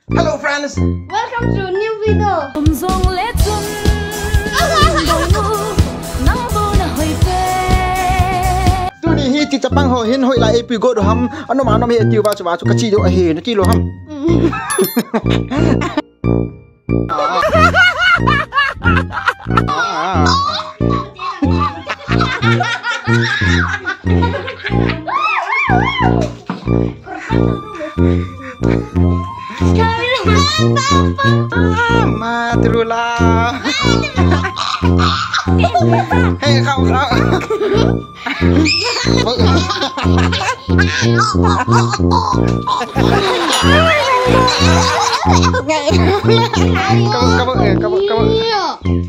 Hello friends. Welcome to a new video. Today hi ti Jepang ho hin hoi la epi go do ham ano ma no me ti wa chu ka chi do a he na ti lo ham. Ma terula. Hei kau.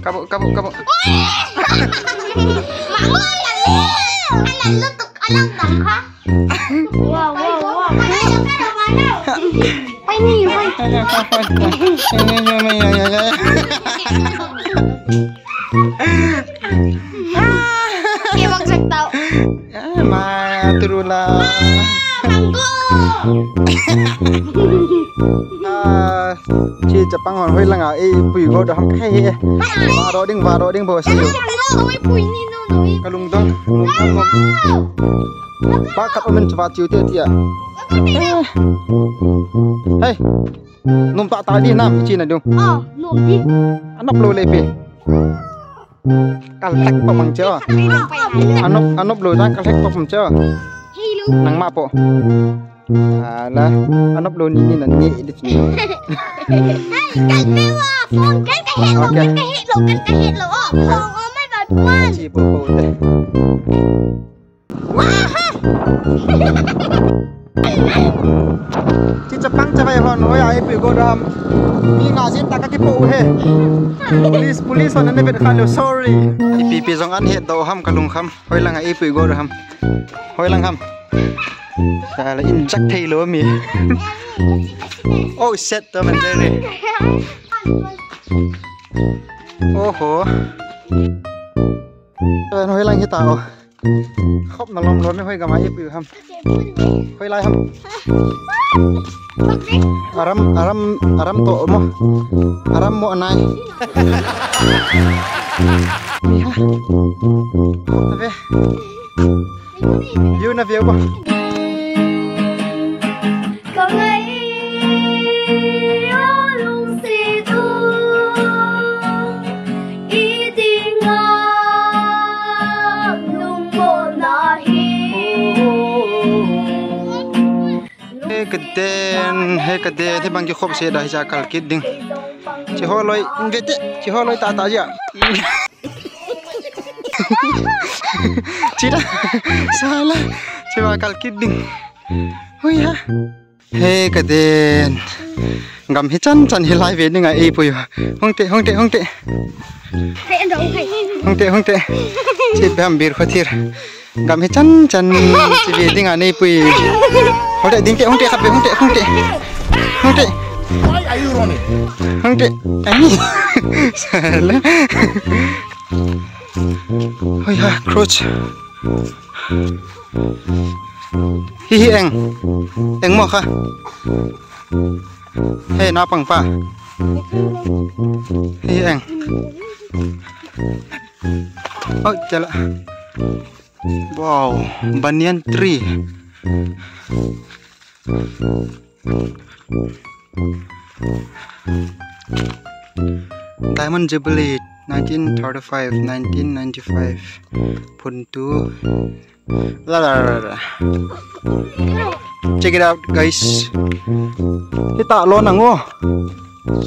Kamu. Wow. Quay. Dia maksud tahu. Ma terula. Chi Jepang hon hoi lang ai pui go do ham khai. Va ro ding bo si. Kalung dong. Ba kat omen chwa chiu te tia. Hey. Num tak tadi nam chi na dung. Num đi. Anop lo le pe. Kal tek pa mang cho. Anop lo jang kal tek pa pam cho. Nang ma po. Lah, anop lo ni nan ni di sini. Cái hết lộ phong mới vào quan. Chi po te. Chi Jepang cha vai hon hoi ai pi go ram. Mi nga sin ta ka ki po he. Police on ne bet khalo sorry. Pi jong an he do ham kalung kham. Hoi lang ai pi go ram. Hoi lang ham. Salah injak thei lo mi. Oh shit to man dere. Oh. Hoi lang hi tao. Khóc nó lom lon hoi ga mai pi ham. Hoi lai ham. Aram to mo. Aram mo anai. Ya. Tapi. You na view ba? Kede thì bằng cái khop xe đại gia kal kid ding chỉ ho loi ngete chỉ ho loi ta ja chỉ đó salah chỉ ba kal kid ding hui ha he kede ngam hi chan hi lai ve ni nga e pu hong te Thế anh đâu thầy? hong te chỉ bam bir khatir ngam hi chan chỉ ve ding ani pu hong te ding te hong te khap hong te Ani salah oh ya crouch hi eng mo kha hey na pang pa hi eng oh chala wow banyan tree Diamond Jubilee 1935 1995 Puntu check it out guys kita lo nango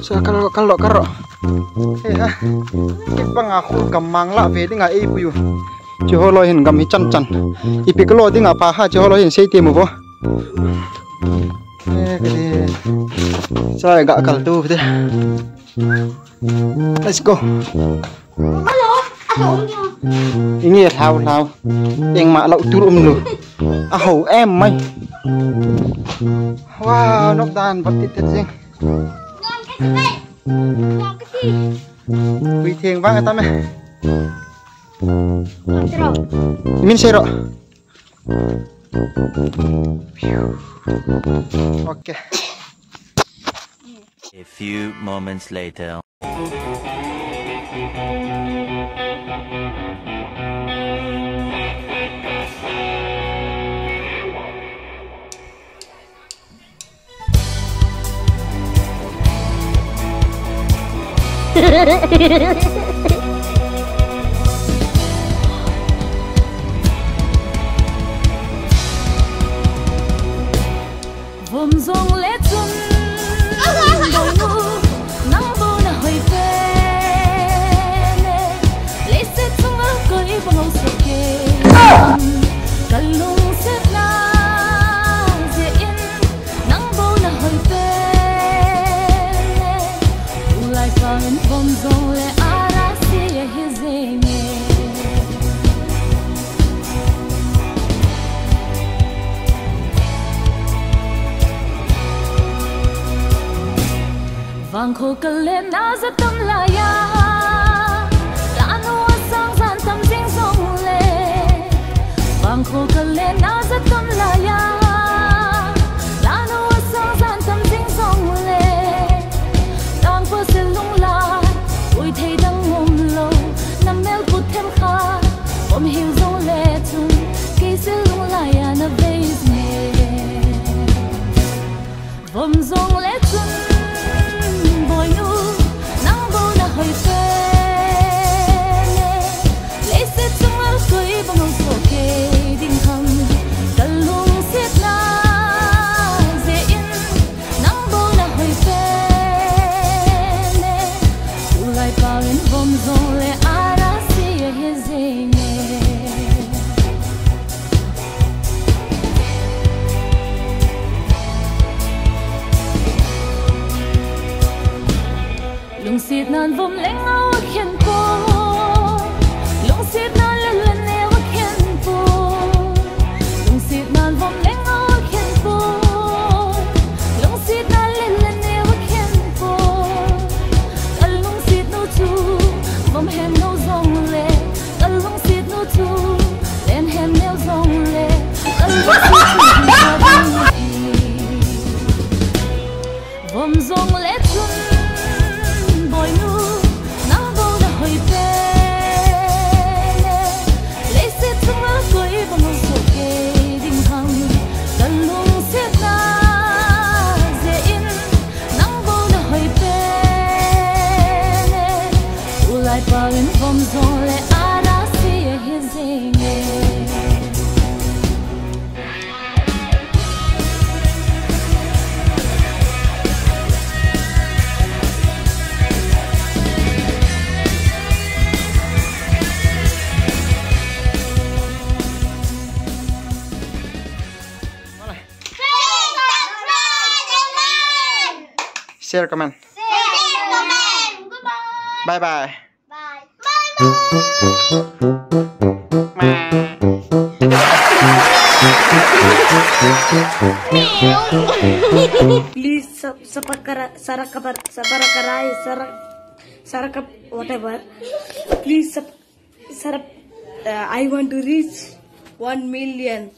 sa kalo eh ha ipang aku kamang la ve dinga e puyu chiholo hin gam hi chan ipiklo dinga pa ha chiholo hin sei te mo bo saya gak kaldu deh. Let's go. Ini thao yang mak lau turun lu. Em mày. Wow, nóc đàn bật tít sing. Vì thiền vang ta mày. Min sero. Oke. A few moments later. Vom zong lệ xuân bồi nu nắng bầu na hơi phê lệ sẽ tung ở cười bằng ngâu sầu kề cả lung sẽ na dễ yên nắng bầu na hơi phê lại phang vom zong lệ ara si he zenge vang khô cờ lên na rất tâm là ya lá nua sang gian tâm dinh sông lệ vang khô cờ lên na rất tâm là ya lá nua sang gian tâm dinh sông lệ đang vừa sẽ lung la ôi thấy đang ngồm lâu nằm mel bút thêm kha ôm hiểu dấu lệ chung khi sẽ lung la ya na về mê vòng dòng lệ chung bồi nu nắng bầu na hơi phê lệ sẽ tung ở cười bằng ngâu sầu kề đinh hằng cả lung xiết na dễ yên nắng bầu na hơi phê lại bao lên vòng dòng lệ ara si he zenge lung xiết nan vom leng ao khen po lung xiết nan lên lên neo khen po lung xiết nan vom leng ao khen po lung xiết nan lên lên neo khen po cả lung xiết nô chu vom hen nô zong lệ cả lung xiết nô chu lên hen neo zong lệ cả lung xiết vom zong lệ chun bồi nu nắng bầu na hơi phê lệ sẽ tung ở cười bằng ngâu sầu kề đinh hằng cả lung xiết na dễ yên nắng bầu na hơi phê lại bao lên vòng gió lệ ara si he zenge Share comment. Bye bye. Please sarakap whatever. Please I want to reach 1 million.